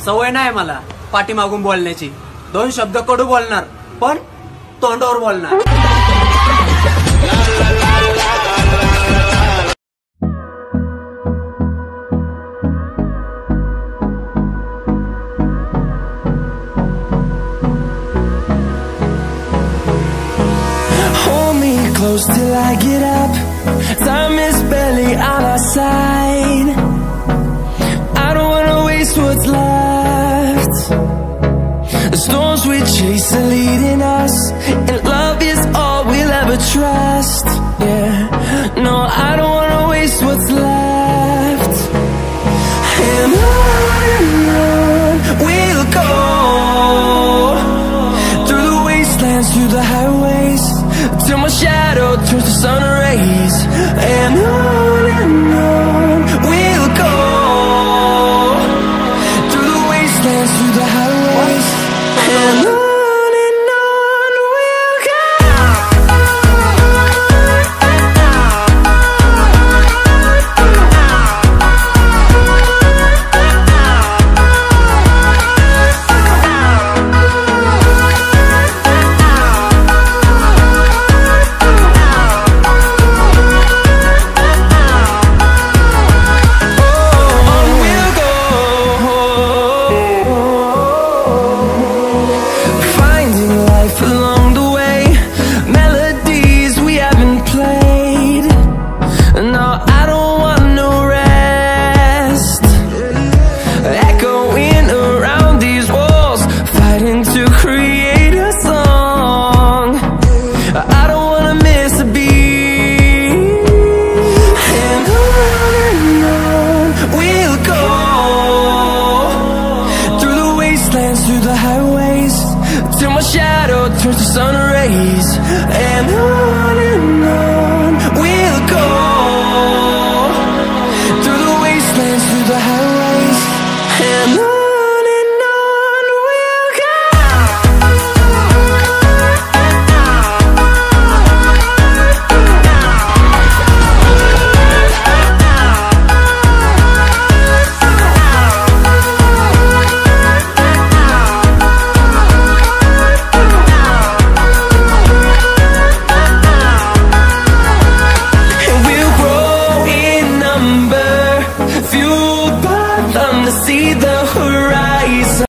सवय नाही मला पाठीमागून बोलण्याची. 2 शब्द कडू बोलणार पण तोंडावर बोलणार. Close till I get up. Time is barely on our side. I don't wanna waste what's left. The storms we chase are leading us, and love is all we'll ever trust. Yeah.